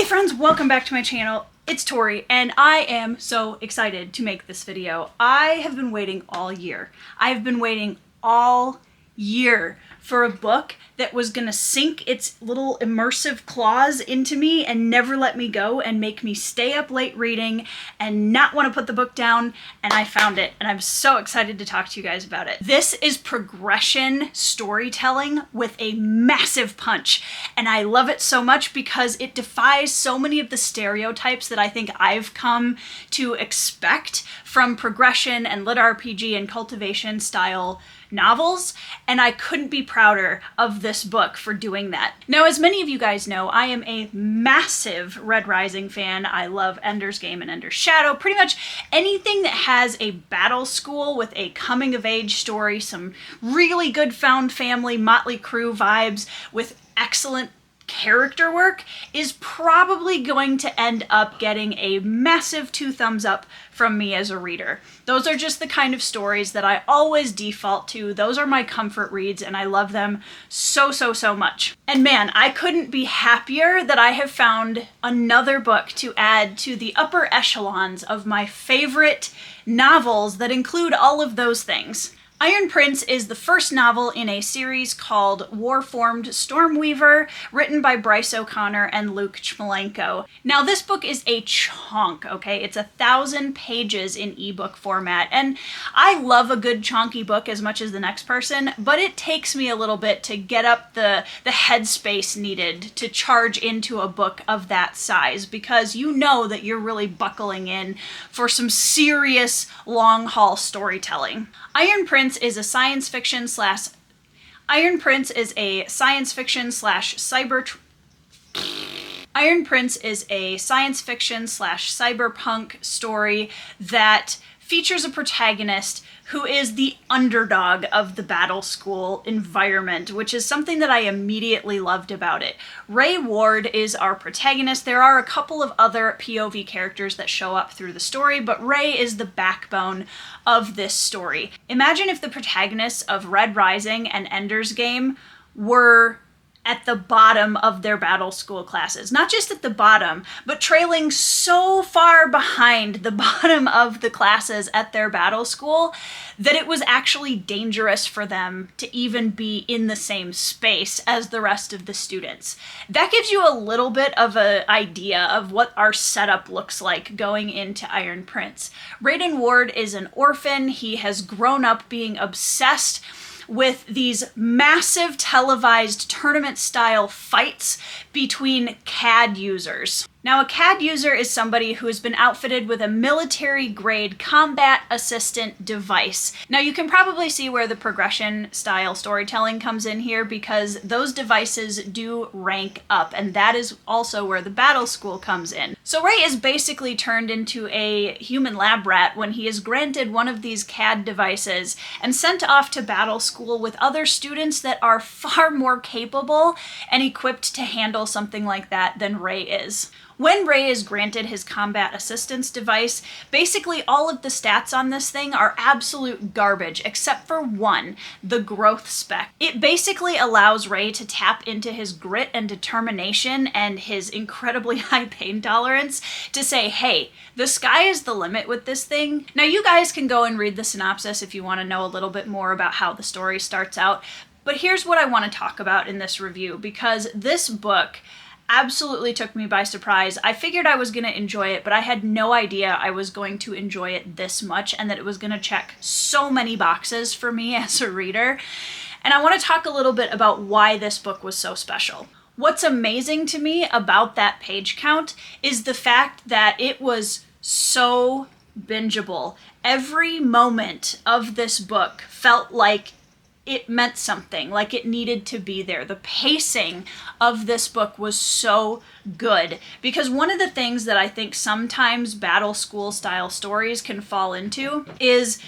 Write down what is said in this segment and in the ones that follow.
friends, welcome back to my channel. It's Tori, and I am so excited to make this video. I have been waiting all year. I've been waiting all year for a book that was gonna sink its little immersive claws into me and never let me go and make me stay up late reading and not want to put the book down, and I found it, and I'm so excited to talk to you guys about it. This is progression storytelling with a massive punch, and I love it so much because it defies so many of the stereotypes that I think I've come to expect from progression and LitRPG and cultivation style novels, and I couldn't be prouder of this book for doing that. Now, as many of you guys know, I am a massive Red Rising fan. I love Ender's Game and Ender's Shadow. Pretty much anything that has a battle school with a coming-of-age story, some really good found family, Motley Crue vibes with excellent character work is probably going to end up getting a massive 2 thumbs up from me as a reader. Those are just the kind of stories that I always default to. Those are my comfort reads, and I love them so much. And man, I couldn't be happier that I have found another book to add to the upper echelons of my favorite novels that include all of those things. Iron Prince is the first novel in a series called Warformed Stormweaver, written by Bryce O'Connor and Luke Chmalenko. Now, this book is a chunk, okay? It's 1,000 pages in ebook format, and I love a good chonky book as much as the next person, but it takes me a little bit to get up the headspace needed to charge into a book of that size, because you know that you're really buckling in for some serious long-haul storytelling. Iron Prince is a science fiction slash cyberpunk story that features a protagonist who is the underdog of the battle school environment, which is something that I immediately loved about it. Ray Ward is our protagonist. There are a couple of other POV characters that show up through the story, but Ray is the backbone of this story. Imagine if the protagonists of Red Rising and Ender's Game were at the bottom of their battle school classes. Not just at the bottom, but trailing so far behind the bottom of the classes at their battle school that it was actually dangerous for them to even be in the same space as the rest of the students. That gives you a little bit of an idea of what our setup looks like going into Iron Prince. Raiden Ward is an orphan. He has grown up being obsessed with these massive televised tournament-style fights between CAD users. Now, a CAD user is somebody who has been outfitted with a military-grade combat assistant device. Now, you can probably see where the progression-style storytelling comes in here, because those devices do rank up, and that is also where the battle school comes in. So Ray is basically turned into a human lab rat when he is granted one of these CAD devices and sent off to battle school with other students that are far more capable and equipped to handle something like that than Ray is. When Ray is granted his combat assistance device, basically all of the stats on this thing are absolute garbage, except for one, the growth spec. It basically allows Ray to tap into his grit and determination and his incredibly high pain tolerance to say, hey, the sky is the limit with this thing. Now, you guys can go and read the synopsis if you want to know a little bit more about how the story starts out, but here's what I want to talk about in this review, because this book absolutely took me by surprise. I figured I was going to enjoy it, but I had no idea I was going to enjoy it this much and that it was going to check so many boxes for me as a reader. And I want to talk a little bit about why this book was so special. What's amazing to me about that page count is the fact that it was so bingeable. Every moment of this book felt like it meant something, like it needed to be there. The pacing of this book was so good, because one of the things that I think sometimes battle school style stories can fall into is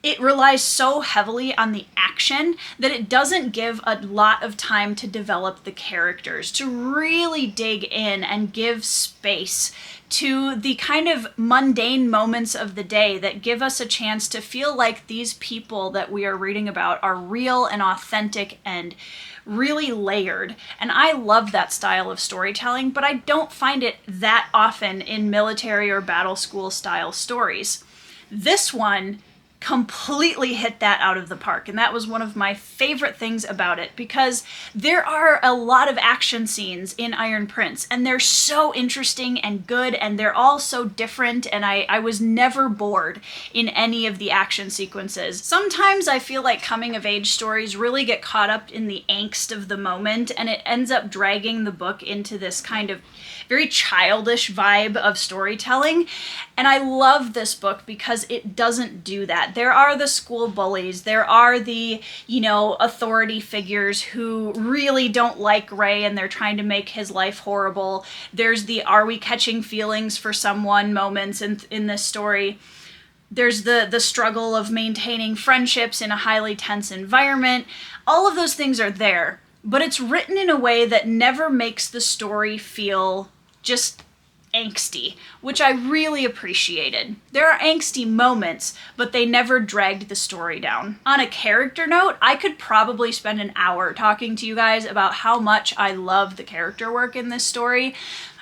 it relies so heavily on the action that it doesn't give a lot of time to develop the characters, to really dig in and give space to the kind of mundane moments of the day that give us a chance to feel like these people that we are reading about are real and authentic and really layered. And I love that style of storytelling, but I don't find it that often in military or battle school style stories. This one completely hit that out of the park, and that was one of my favorite things about it, because there are a lot of action scenes in Iron Prince, and they're so interesting and good, and they're all so different, and I was never bored in any of the action sequences. Sometimes I feel like coming of age stories really get caught up in the angst of the moment, and it ends up dragging the book into this kind of very childish vibe of storytelling. And I love this book because it doesn't do that. There are the school bullies, there are the, authority figures who really don't like Ray and they're trying to make his life horrible. There's the are we catching feelings for someone moments in this story. There's the struggle of maintaining friendships in a highly tense environment. All of those things are there, but it's written in a way that never makes the story feel just angsty, which I really appreciated. There are angsty moments, but they never dragged the story down. On a character note, I could probably spend an hour talking to you guys about how much I love the character work in this story,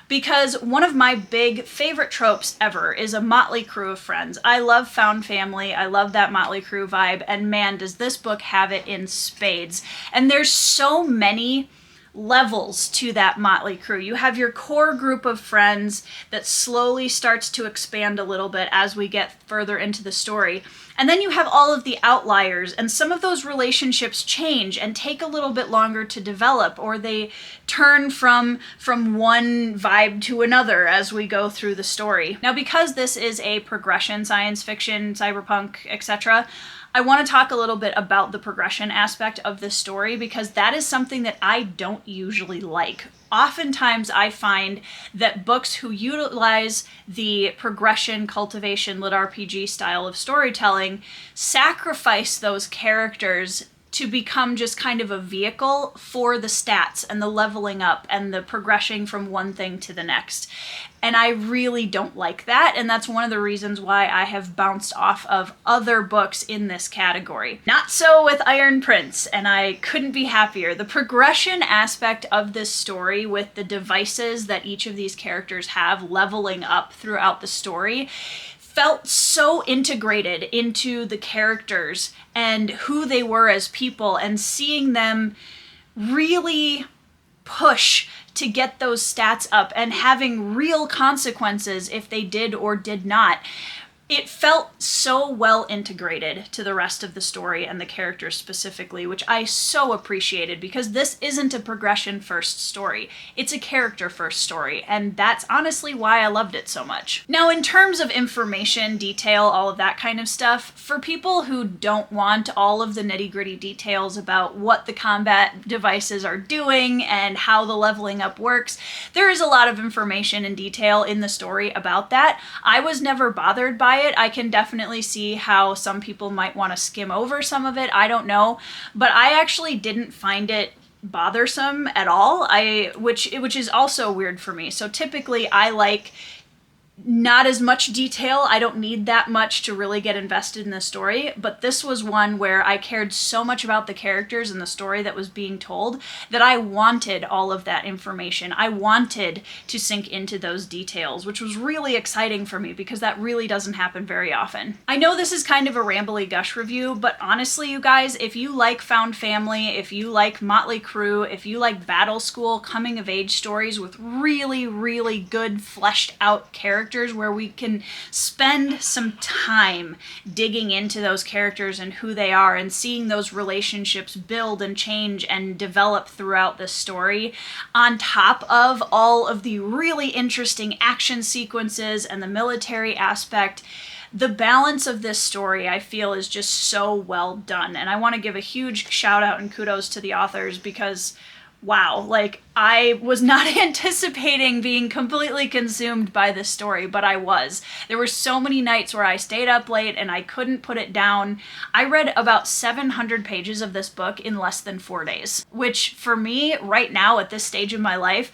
because one of my big favorite tropes ever is a motley crew of friends. I love found family, I love that motley crew vibe, and man, does this book have it in spades. And there's so many levels to that motley crew. You have your core group of friends that slowly starts to expand a little bit as we get further into the story. And then you have all of the outliers, and some of those relationships change and take a little bit longer to develop, or they turn from one vibe to another as we go through the story. Now, because this is a progression science fiction, cyberpunk, etc., I want to talk a little bit about the progression aspect of this story, because that is something that I don't usually like. Oftentimes I find that books who utilize the progression, cultivation, LitRPG style of storytelling sacrifice those characters to become just kind of a vehicle for the stats and the leveling up and the progression from one thing to the next. And I really don't like that, and that's one of the reasons why I have bounced off of other books in this category. Not so with Iron Prince, and I couldn't be happier. The progression aspect of this story, with the devices that each of these characters have leveling up throughout the story, felt so integrated into the characters and who they were as people, and seeing them really push to get those stats up and having real consequences if they did or did not. It felt so well integrated to the rest of the story and the characters specifically, which I so appreciated, because this isn't a progression first story. It's a character first story, and that's honestly why I loved it so much. Now, in terms of information, detail, all of that kind of stuff, for people who don't want all of the nitty-gritty details about what the combat devices are doing and how the leveling up works, there is a lot of information and detail in the story about that. I was never bothered by it. I can definitely see how some people might want to skim over some of it. I don't know, but I actually didn't find it bothersome at all. Which is also weird for me. So typically I like not as much detail. I don't need that much to really get invested in the story, but this was one where I cared so much about the characters and the story that was being told that I wanted all of that information. I wanted to sink into those details, which was really exciting for me because that really doesn't happen very often. I know this is kind of a rambly gush review, but honestly, you guys, if you like found family, if you like motley crew, if you like battle school coming of age stories with really, really good fleshed out characters where we can spend some time digging into those characters and who they are and seeing those relationships build and change and develop throughout the story, on top of all of the really interesting action sequences and the military aspect. The balance of this story, I feel, is just so well done. And I want to give a huge shout out and kudos to the authors, because wow, like I was not anticipating being completely consumed by this story, but I was. There were so many nights where I stayed up late and I couldn't put it down. I read about 700 pages of this book in less than 4 days, which for me right now at this stage of my life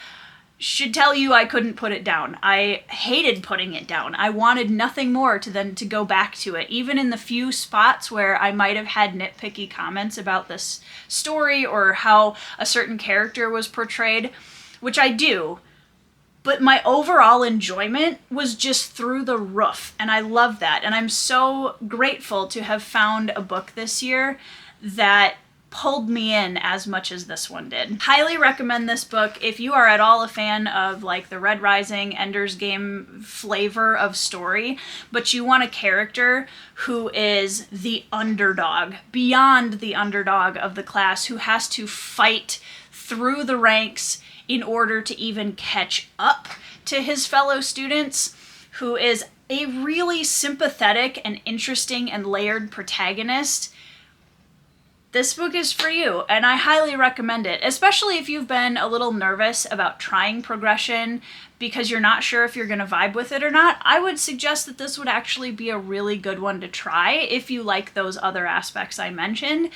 should tell you I couldn't put it down. I hated putting it down. I wanted nothing more than to go back to it. Even in the few spots where I might have had nitpicky comments about this story or how a certain character was portrayed, which I do, but my overall enjoyment was just through the roof, and I love that. And I'm so grateful to have found a book this year that pulled me in as much as this one did. Highly recommend this book if you are at all a fan of like the Red Rising, Ender's Game flavor of story, but you want a character who is the underdog, beyond the underdog of the class, who has to fight through the ranks in order to even catch up to his fellow students, who is a really sympathetic and interesting and layered protagonist. This book is for you, and I highly recommend it, especially if you've been a little nervous about trying progression because you're not sure if you're going to vibe with it or not. I would suggest that this would actually be a really good one to try if you like those other aspects I mentioned,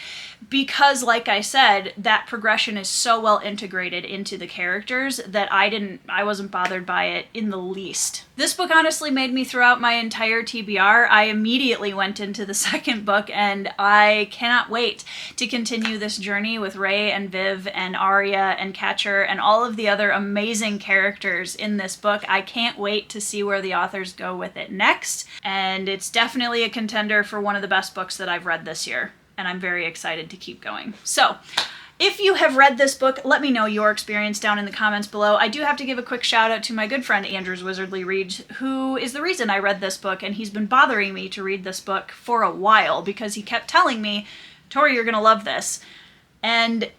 because like I said, that progression is so well integrated into the characters that I wasn't bothered by it in the least. This book honestly made me throw out my entire TBR. I immediately went into the second book, and I cannot wait to continue this journey with Ray and Viv and Arya and Catcher and all of the other amazing characters in this book. I can't wait to see where the authors go with it next, and it's definitely a contender for one of the best books that I've read this year, and I'm very excited to keep going. So, if you have read this book, let me know your experience down in the comments below. I do have to give a quick shout out to my good friend Andrew's Wizardly Reads, who is the reason I read this book, and he's been bothering me to read this book for a while because he kept telling me, Tori, you're gonna love this. And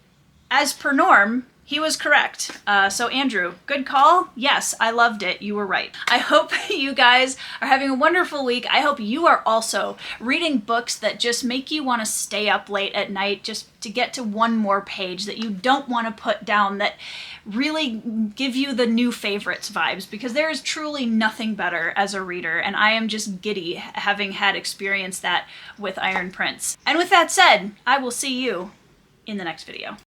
as per norm, he was correct. So Andrew, good call. Yes, I loved it. You were right. I hope you guys are having a wonderful week. I hope you are also reading books that just make you want to stay up late at night just to get to one more page that you don't want to put down, that really give you the new favorites vibes, because there is truly nothing better as a reader, and I am just giddy having had experienced that with Iron Prince. And with that said, I will see you in the next video.